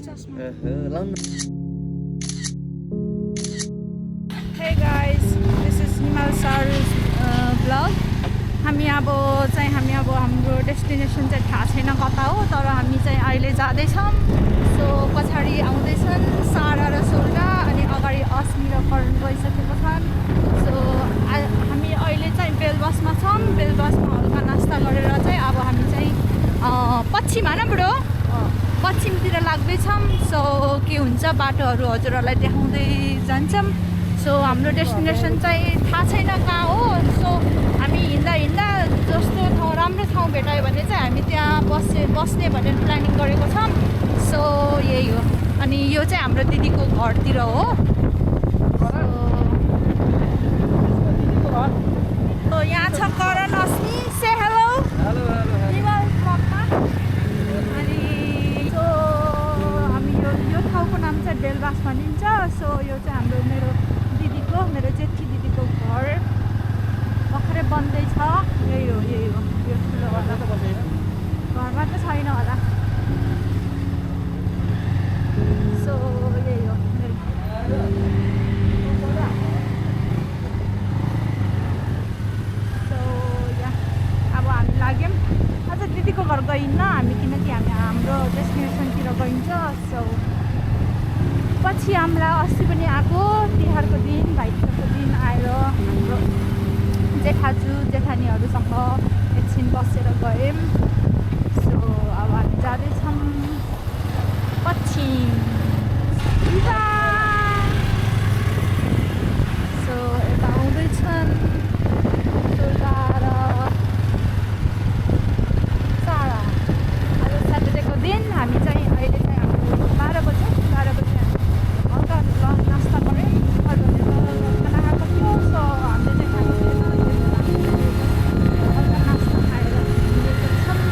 Hey guys, this is Himal Saru's vlog. हामी अब हाम्रो डेस्टिनेसन चाहिँ थाहा छैन कता हो, तर हामी चाहिँ अहिले जाँदैछौँ. सो पछाडि आउँदैछन् सारा र सोल्डा, अनि अगाडि अस्मी र करण गइसकेको छन्. सो हामी अहिले चाहिँ बेलबसमा छौँ. बेलबसमा हल्का नास्ता गरेर चाहिँ अब हामी चाहिँ पश्चिम होइन बुढो, पश्चिमतिर लाग्दैछौँ. सो के हुन्छ बाटोहरू हजुरहरूलाई देखाउँदै जान्छौँ. सो हाम्रो डेस्टिनेसन चाहिँ थाहा छैन कहाँ हो. सो हामी हिँड्दा जस्तो ठाउँ राम्रो ठाउँ भेटायो भने चाहिँ हामी त्यहाँ बस्ने भनेर प्लानिङ गरेको छौँ. सो यही हो. अनि यो चाहिँ हाम्रो दिदीको घरतिर हो. सो यहाँ छ करण, अस्मी. से हेलो. अनि सो हामी यो ठाउँको नाम चाहिँ बेलबास भनिन्छ. सो यो चाहिँ मेरो जेठी दिदीको घर भर्खरै बन्दैछ. यही हो यो ठुलो घरमा त छैन होला. सो यही हो. सो अब हामी लाग्यौँ. अझ दिदीको घर गइन्न हामी, किनकि हामी हाम्रो डेस्टिनेसनतिर गइन्छ. सो पछि हामीलाई अस्ति पनि आएको तिहारको दिन, भाइटिकाको दिन आएर हाम्रो जेठाजु जेठानीहरूसँग एकछिन बसेर गयौँ. सो अब हामी जाँदैछौँ पश्चिम. सो यता आउँदैछन् सोल्डा र सारा. आज स्याटरडेको दिन हामी चाहिँ अहिले चाहिँ हाम्रो 12 बजे हल्का नास्ता गऱ्यौँ. खाना खाएको थियो. सो हामीले चाहिँ खाएको थियो हल्का नास्ता खाएर हिँडेको छौँ.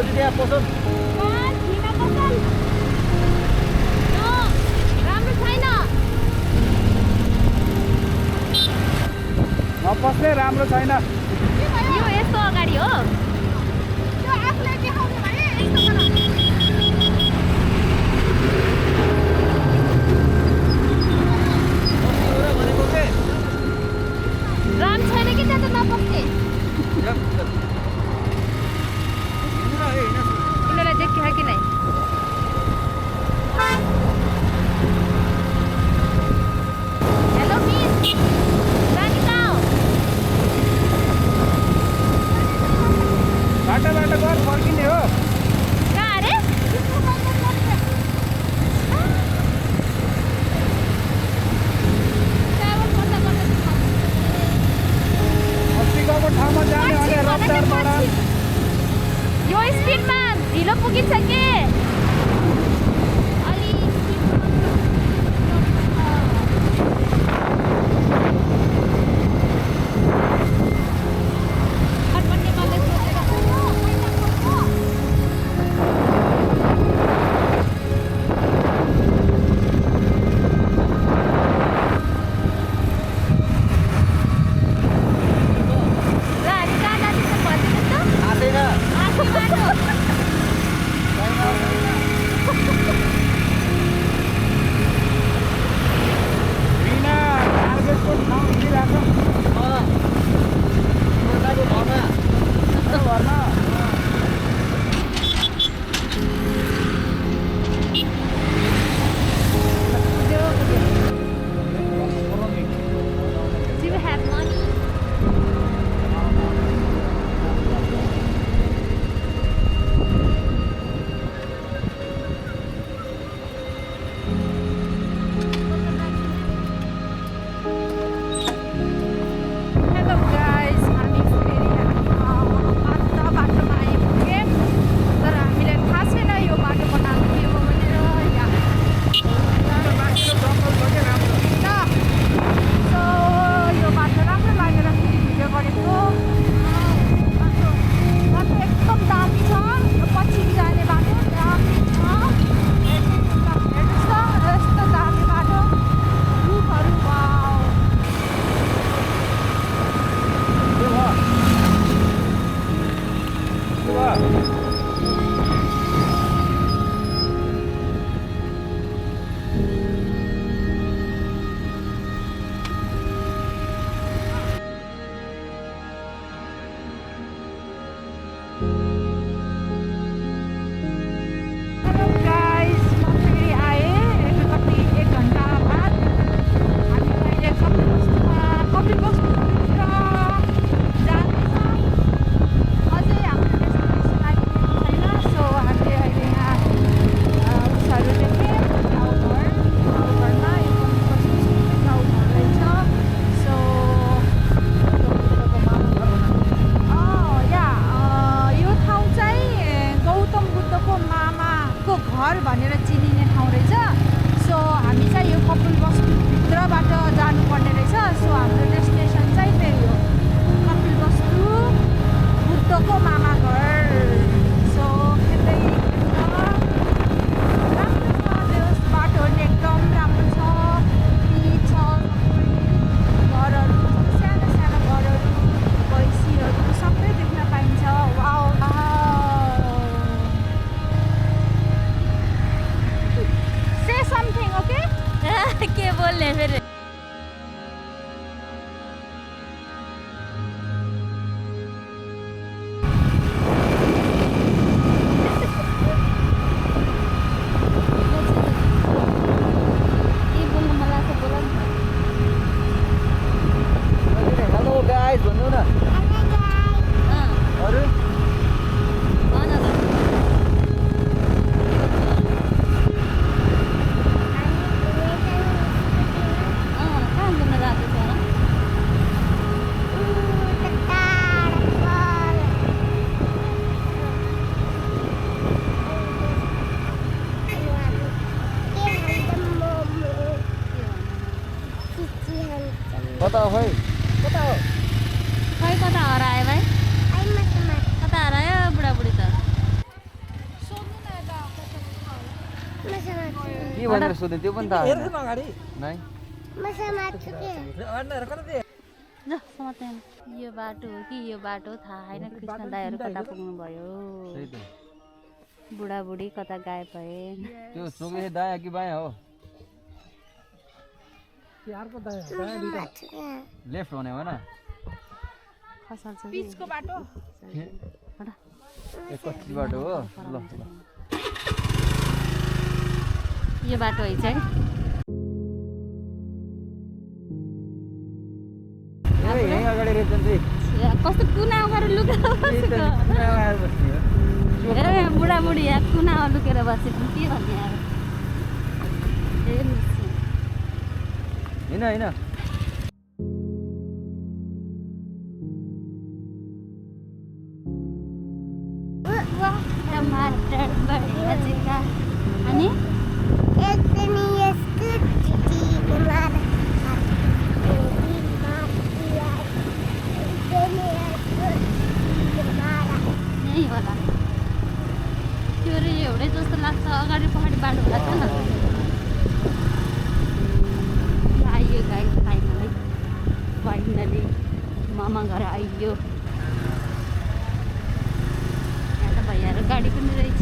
भाउजू त्यहाँ पसल राम्रो छैन नपस्ने राम्रो छैन यो यस्तो अगाडि हो त्यो आफूलाई देखाउनु भने यस्तो भनेको के राम छैन कि त्यहाँ त नपस्ने उनीहरूलाई देखियो कि नै हेलो मिस रानी कहाँ हो बाटो घर फर्किने हो कहाँ अरे अस्ति गएको ठाउँमा जाने भने रफ्तारबाट यो स्पिडमा ढिलो पुगिन्छ के घर भनेर चिनिने ठाउँ रहेछ सो हामी चाहिँ यो कपिलवस्तुभित्रबाट जानुपर्ने रहेछ सो हाम्रो डेस्टिनेसन चाहिँ त्यही हो कपिलवस्तु बुद्धको मामा घर सो खेल्दै राम्रो छ त्यो बाटोहरू नि एकदम राम्रो छ पिच छ घरहरू सानो सानो घरहरू भैँसीहरू सबै देख्न पाइन्छ वाउ समथिङ ओके के बोल्ने फेरि हेलो गाइस भन्नु न अरु कता हो भाइ कता हो खै कता हरायो भाइ कता हरायो बुढाबुढी त के भनेर सोध्यो त्यो पनि थाहा हेर्नु अगाडि नै ल समातेन यो बाटो हो कि यो बाटो थाहा छैन कृष्ण दाइहरू कता पुग्नु भयो त्यही त बुढाबुढी कता गायब भए त्यो सोके दायाँ कि बायाँ हो अर्को दायाँ दुईटा लेफ्ट भन्यो होइन खसाल्छ पिचको बाटो ए कति बाटो हो ल यो बाटो है चाहिँ यहीँ अगाडि रहेछ नि कस्तो कुना उखाएर लुकेर बसेको हेर बुढाबुढी यहाँ कुना लुकेर बसेको के भन्ने अब होइन होइन टमाटर बढिया अनि यही होला त्यो रे एउटै जस्तो लाग्छ अगाडि पछाडि बाटो होला त न आइयो गाई फाइनली मामा घर आइयो यहाँ त भैयाहरू गाडी पनि रहेछ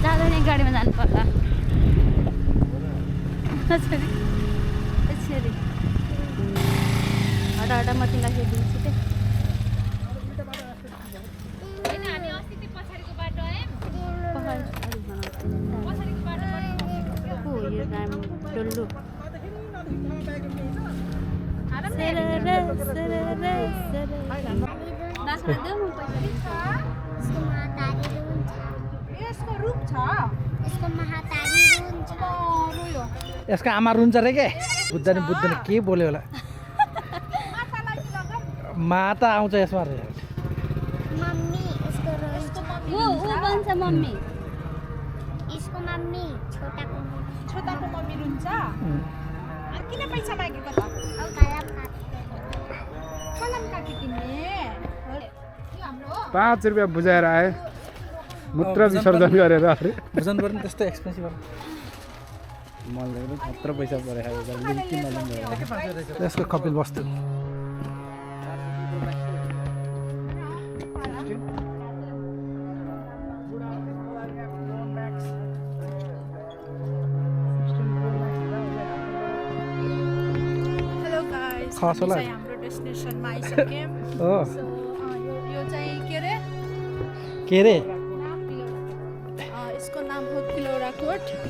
जाँदैन गाडीमा जानु पर्ला यसरी हटा हटा म तिमीलाई दिन्छु के डल्लु यसको रूप छ रोयो यसको आमा रुन्छ रे के बुझ्दैन के बोल्यो होला माता आउँछ यसमा रे ऊ भन्छ मम्मी छोटाको मम्मी रुन्छ किन पैसा मागेको त कलम काकी तिमीले यो हाम्रो हो 5 रुपियाँ बुझाएर आए मूत्र विसर्जन गरेर अरे बुझ्नु पर्ने त्यस्तो एक्सपेन्सिभ मलाई पनि खतरा पैसा परेको यसको कपिल वस्तु खास होला हाम्रो डेस्टिनेसनमा आइसक्यौँ हो यो चाहिँ के रे यसको नाम हो किलोरा कोट यो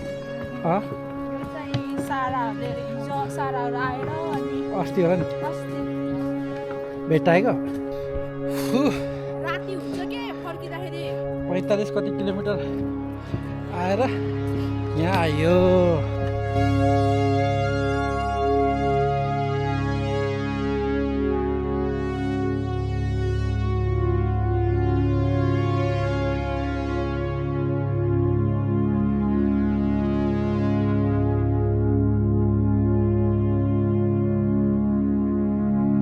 चाहिँ साराहरूले हिजो साराहरू आएर अनि अस्ति होला नि अस्ति भेटाएको राति हुन्छ के फर्किँदाखेरि 45 कति किलोमिटर आएर यहाँ आयो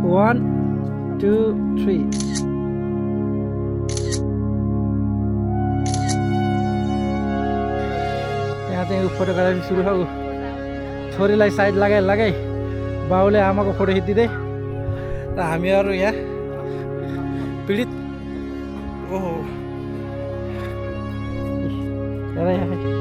One, 2, 3. यहाँ चाहिँ फोटोग्राफी सुरु हो छोरीलाई साइड लगाई बाउले आमाको फोटो खिचिदिँदै र हामीहरू यहाँ पीडित ओहो हेर यहाँ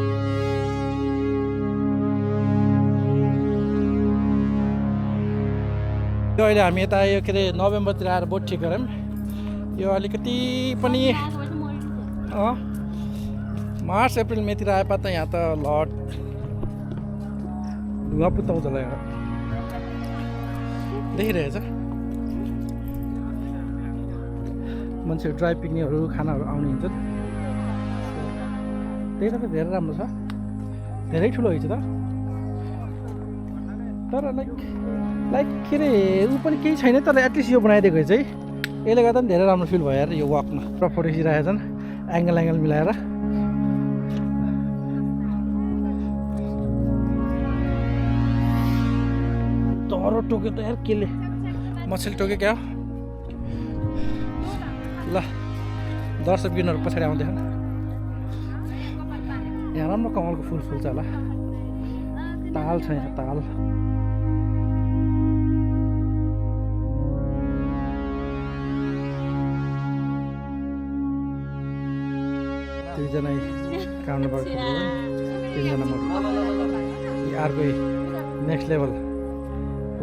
अहिले हामी यता यो के अरे नोभेम्बरतिर आएर बोट ठिक गऱ्यौँ यो अलिकति पनि मार्च अप्रिल मेतिर आएपा त यहाँ त लट धुवा पुत्ताउँछ होला यहाँ देखिरहेछ मान्छेहरू ड्राई पिकनिकहरू खानाहरू आउने हुन्छ त्यही त धेरै राम्रो छ धेरै ठुलो हुन्छ त तर लाइक के अरे ऊ पनि केही छैन तर एटलिस्ट यो बनाइदिएको चाहिँ यसले गर्दा पनि धेरै राम्रो फिल भयो यार यो वाकमा पुरा फोटो खिचिरहेका छन् एङ्गल मिलाएर तरो टोक्यो त यार केले मछली टोक्यो क्या ल दर्शक बिनहरू पछाडि आउँदैछन् यहाँ राम्रो कमलको फुल फुल्छ होला ताल छ यहाँ ताल दुईजना काउन्टरबाट तीनजना म अर्को नेक्स्ट लेभल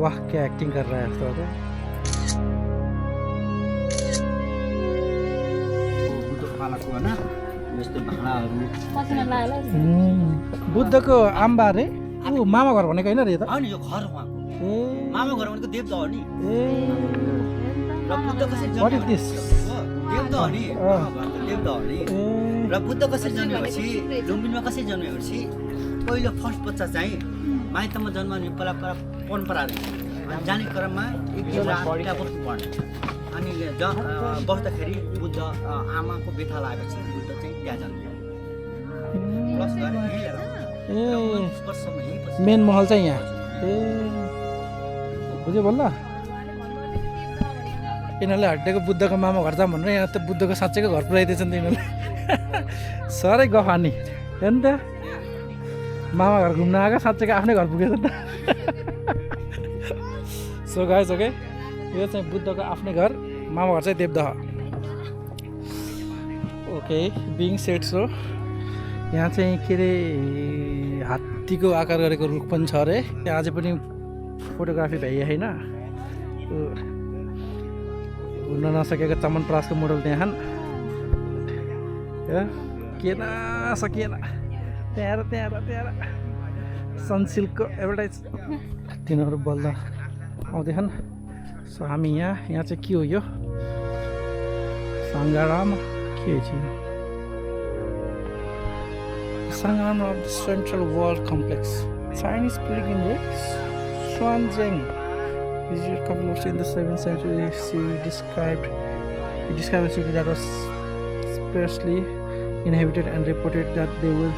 वाह क्या एक्टिङ कर रहा है यस्तो हो पालाको हैन यस्तो भाँडाहरू बुद्धको आम्बा रे ऊ मामा घर भनेको होइन रे त होइन यो घर उहाँको ए मामा घर भनेको देवदह हो नि ए र बुद्ध कसरी What is जन्मिएको this? देवदह हो नि मामा घर त देवदह हो नि ए र बुद्ध कसरी जन्मेपछि लुम्बिनीमा कसरी जन्मेपछि पहिलो फर्स्ट बच्चा चाहिँ माइतमा जन्माउने परम्परा अनि जाने क्रममा एउटा बस्नु पर्ने अनि बस्दाखेरि बुद्ध आमाको व्यथा लागेपछि बुद्ध चाहिँ त्यहाँ जन्मियो प्लस गरे ए वर्षमा यहीँ पछि मेन महल चाहिँ यहाँ ए बुझ्यो बल्ल यिनीहरूले हड्डेको बुद्धको मामा घर जाऊँ भनेर यहाँ त बुद्धको साँच्चैको घर पुऱ्याइदिएछ नि त यिनीहरूले साह्रै गफ हानी हो नि त मामा घर घुम्न आएको साँच्चैको आफ्नै घर पुगेछ नि त सो गाइस ओके यो चाहिँ बुद्धको आफ्नै घर मामा घर चाहिँ Devdaha okay being set so यहाँ चाहिँ के अरे हात्तीको आकार गरेको रुख पनि छ अरे त्यहाँ अझै पनि फोटोग्राफी भइया होइन हुन नसकेको चमनप्रासको मोडल त्यहाँ किन सकिएन त्यहाँ सनसिल्कको एडभर्टाइज तिनीहरू बल्ल आउँदैछन् सो हामी यहाँ चाहिँ के हो यो सङ्ग्राम के चाहिँ Sangam of the Central World Complex. Chinese pilgrimage, Xuanzheng. Visited complex in the 7th century. He described a city that was sparsely inhabited and reported that they were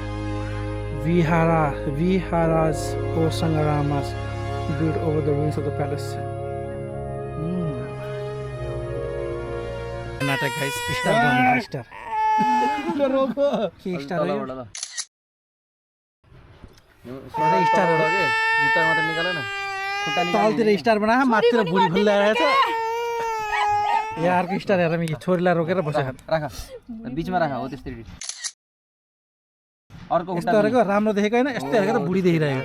viharas or sangaramas built over the ruins of the palace. Natak guys, star. Star. स्टारहरू जुत्ता मात्र निकाल न खुट्टा तलतिर star बना माथितिर बुढी फुल्लाएर छ यहाँ अर्को स्टार हेर छोरीलाई रोकेर बसेको राख बिचमा राख हो त्यसरी अर्को यस्तो हेरेको राम्रो देखेको होइन यस्तो हेरेको त बुढी देखिरहेको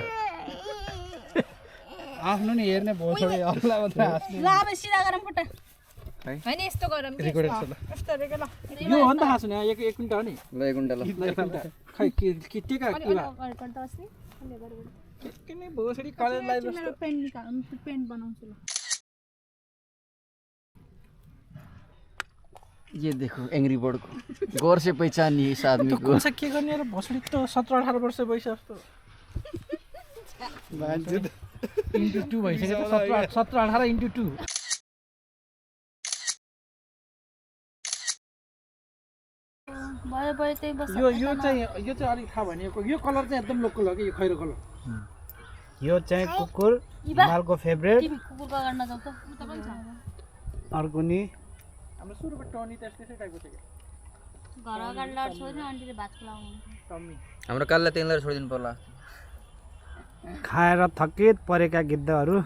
आफ्नो नि हेर्ने भोसडी अरूलाई मात्र हाँस्ने ल अब सिधा गरौँ फुट्टा हैन यस्तो गरौँ कि रेकर्डेड छ ल यस्तो हेरेको ल यो हो नि त हाँस्नु यहाँ एक मिनट हो नि ल एक घन्टा ल खै के टेका के भा गर्दा अस्ति ले गरौँ किन भोसडी कलेजलाई मेरो पेन निकाल पेन बनाउँछु ल ये देखो एंग्री बर्ड को गौर से पहचानिए इस आदमी को कौन सा के गर्ने यार भोसडी त 17-18 वर्ष भइसक्यो जस्तो मान्छे इन्टु 2 भइसक्यो त 17-18 इन्टु 2 भयो भयो त्यही बस यो चाहिँ अलिक थाहा भने यो कलर चाहिँ एकदम लोकल हो कि यो खैरो कलर यो चाहिँ कुकुर हिमालको फेभरेट कुकुरको गर्न जाऊ त अर्को नि हाम्रो सुरुको टनी त्यस्तै टाइपको थियो घर अगाडि लड छोड्नु आन्टीले भात खुवाउनु टम्मी हाम्रो काललाई तेललाई छोडिदिनु पर्ला खाएर थकित परेका गिद्धहरू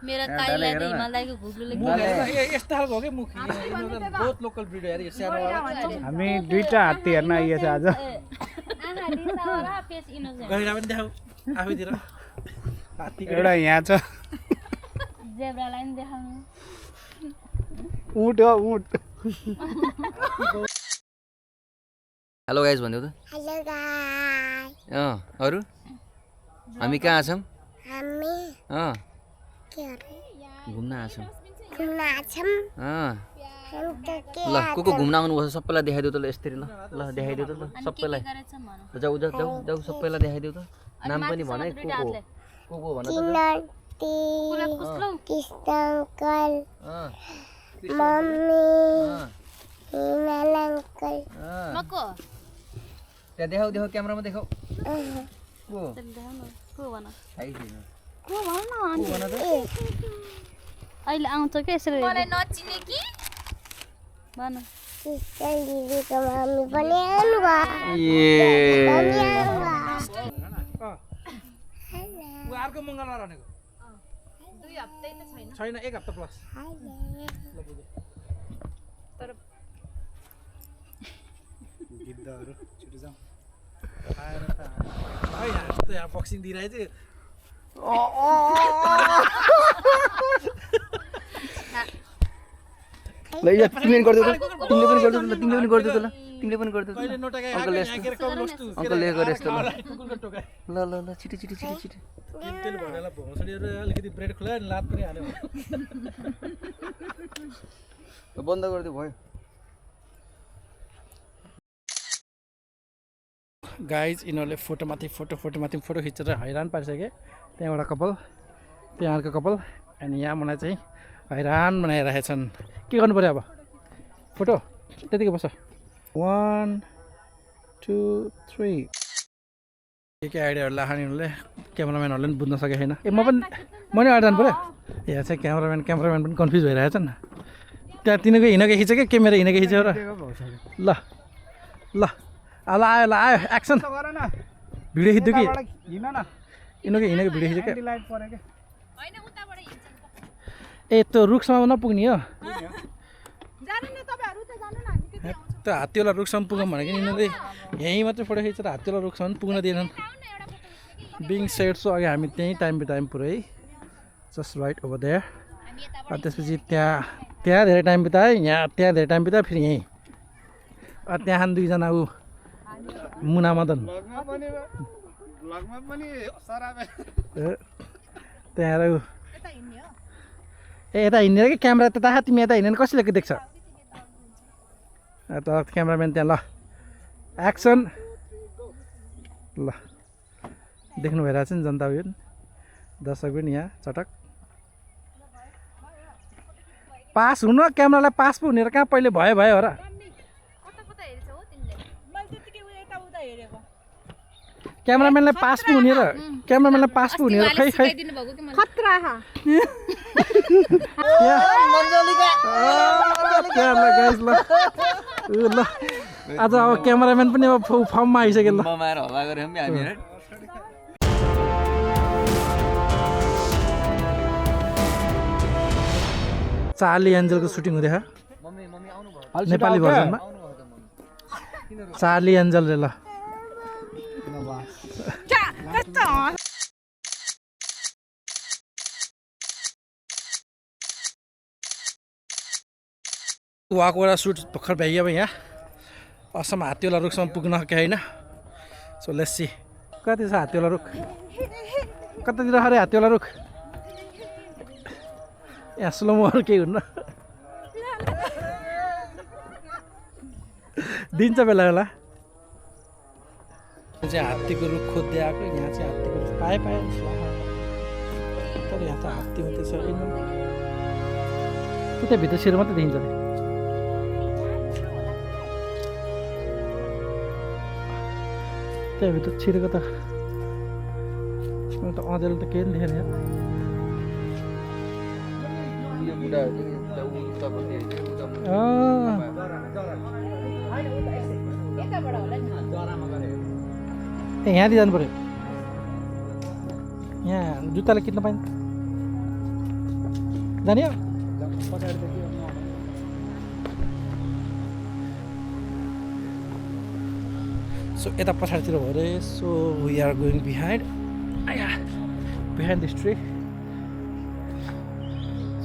मेरो काइलाई त हिमालयको घुग्लुले यस्तो खालको हो कि मुख बहुत लोकल ब्रिड यार यो स्यारोवाला हामी दुईटा हात्ती हेर्न आइएछ आज गहिरा पनि देखाऊ आफैतिर हात्ती एउटा यहाँ छ जेब्रालाई नि देखाउनु ऊँट हो ऊँट हेलो गाइस भन्दिउ त हेलो गाइस अरु हामी कहाँ छौं हामी के घुम्न आछौं घुम्न आछौं ल को घुम्न आउनु भयो सबैलाई देखाइदिउ त ल यसरी ल ल देखाइदिउ त ल सबैलाई जाऊ जाऊ जाऊ जाऊ सबैलाई देखाइदिउ त नाम पनि भन है को भन त कृष्ण अंकल मम्मी हिमाल अंकल मको त्यहाँ देखाउ देखाउ क्यामेरामा देखाउ को को भन थाहै छैन को भन न अहिले आउँछ के यसरी मलाई नचिने कि भन सिस्टर दिदीको मम्मी पनि आउनुभयो ए मम्मी आउनुभयो ऊ अर्को मङ्गलबार भनेको 2 हप्तै त छैन छैन 1 हप्ता प्लस गिद्धहरू छिटो जाउँ यहाँ बक्सिङ दिइरहेछ ल या तिमीले पनि गरिदेऊ त तिमीले पनि गरिदेऊ त ल तिमीले पनि गरिदेऊ कहिले त नोटकाई अङ्कलले यहाँ के कम लस्टु अङ्कलले गरे यस्तो ल कुकुरको टोकाई ल ल ल छिटो छिटो छिटो छिटो तेल भनेर भोसडीहरु अलिकति ब्रेड खुलायो अनि लात पनि हाल्यो बन्द गरिदियो भयो गाइज यिनीहरूले फोटोमाथि फोटो खिचेर हैरान पारिसके त्यहाँ एउटा कपाल त्यहाँ अर्को कपाल अनि यहाँ मलाई चाहिँ हैरान बनाइरहेछन् के गर्नु पर्यो अब फोटो त्यतिकै बस्छ 1 2 3 के आइडियाहरू लाखाने उनीहरूले क्यामेराम्यानहरूले पनि बुझ्न सकेको छैन ए म पनि अगाडि जानु पऱ्यो यहाँ चाहिँ क्यामेराम्यान पनि कन्फ्युज भइरहेछन् त्यहाँ तिनीको हिँडेको खिच्यो क्या क्यामेरा हिँडेको खिच्यो र ल ल ल आयो एक्सन भिडियो खिच्यो कि हिँड न यिनीको हिँडेको भिडियो खिच्यो क्या लाइट पऱ्यो क्या हैन उताबाट हिँड्छ ए त्यो रुखसम्म नपुग्ने हो जानु नि तपाईहरु त जानु न हामी त्यति आउँछौँ त्यो हात्तीवाला रुखसम्म पुगौँ भनेको यिनीहरूले यहीँ मात्रै फोटो खिचेर हात्तीवाला रुखसम्म पुग्न दिएनन् बिङ सेड सो अघि हामी त्यहीँ टाइम बितायौँ पुरै जस्ट राइट ओभर देयर अनि त्यसपछि त्यहाँ धेरै टाइम बिताएँ त्यहाँ धेरै टाइम बिताएँ फेरि यहीँ त्यहाँ दुईजना ऊ मुना मदन त्यहाँ ऊ यता हिँड्ने हो ए यता हिँडेर कि क्यामेरा त ताहा तिमी यता हिँडेर कसले देख्छ त क्यामेराम्यान त्यहाँ ल एक्सन ल देख्नु भइरहेछ नि जनता उयो दर्शक पनि यहाँ चटक पास हुनु क्यामेरालाई पास पो हुने र कहाँ पहिले भयो हो र कता कता हेर्छ हो तिमीले मैले त्यतिकै उता उता हेरेको क्यामेराम्यानलाई पास पो हुने र क्यामेराम्यानलाई पास पो हुने र खै सिकाइदिनु भएको कि मलाई खतरा हा ल आज अब क्यामेराम्यान पनि अब फर्ममा आइसक्यो ल ममाएर हल्ला गऱ्यौँ नि हामी चार्ली एन्जलको सुटिङ हुँदैछ नेपाली भर्जनमा चार्ली एन्जलले ल वाकवाला सुट भर्खर भ्याइयो अब यहाँ असम हात्तीवाला रुखसम्म पुग्न सके होइन सो लेट्स सी कति छ हात्तीवाला रुख कतातिर अरे हात्तीवाला रुख यहाँ स्लोमोहरू केही हुन्न दिन्छ बेला बेला चाहिँ हात्तीको रुख खोज्दै आएको यहाँ चाहिँ हात्तीको रुख पाएँ तर यहाँ त हात्ती मात्रै छ उता भित्र छिर मात्रै देखिन्छ नि त्यहाँभित्र छिरेको त मैले त अँध्यारो त केही पनि देखेन यहाँ ए यहाँदेखि जानु पऱ्यो यहाँ जुत्ताले किन्न पाइन्छ जाने हो सो यता पछाडितिर भयो अरे so we are going behind this tree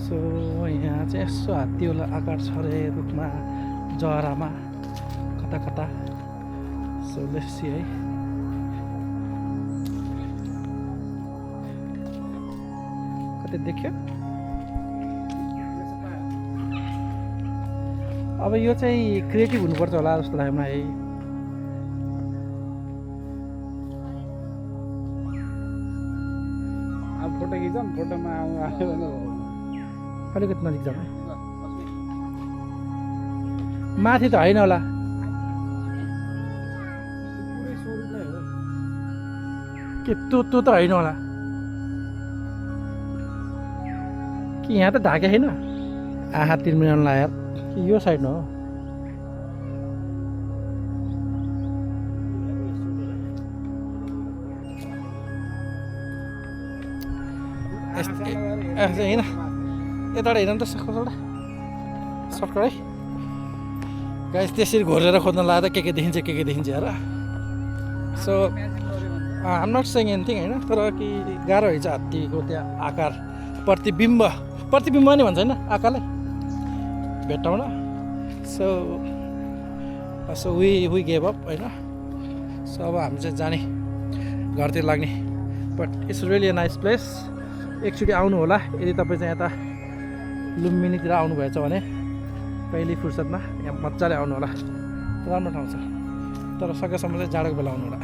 so यहाँ चाहिँ यसो हात्तीवाला आकार छ अरे रुखमा जरामा कता कता सो लेट्स सी है कतै देख्यो अब यो चाहिँ क्रिएटिभ हुनुपर्छ होला जस्तो लाग्यो मलाई अब फोटो खिचौँ फोटोमा आयो भने अलिकति नजिक जाउँ है माथि त होइन होला के त्यो त होइन होला कि यहाँ त ढाके छैन आहा 3 मिनट लाग्यो कि यो साइडमा हो हिँड यताबाट हिँड त कसबाट सर्टकट है गाइस त्यसरी घोरेर खोज्न लाग्दा के देखिन्छ हेर so I'm not saying anything होइन तर कि गाह्रो हुन्छ हात्तीको त्यहाँ आकार प्रतिबिम्ब नि भन्छ होइन आकारलाई भेट्टाउन सो वी गेभ अप होइन सो अब हामी चाहिँ जाने घरतिर लाग्ने but it's really a nice place एकचोटि आउनु होला यदि तपाईँ चाहिँ यता लुम्बिनीतिर आउनुभएछ भने कहिले फुर्सदमा यहाँ मजाले आउनु होला राम्रो ठाउँ छ तर सकेसम्म चाहिँ जाडोको बेला आउनु होला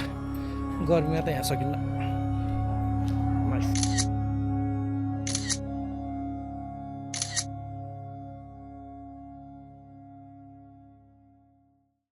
गर्मीमा त यहाँ सकिन्न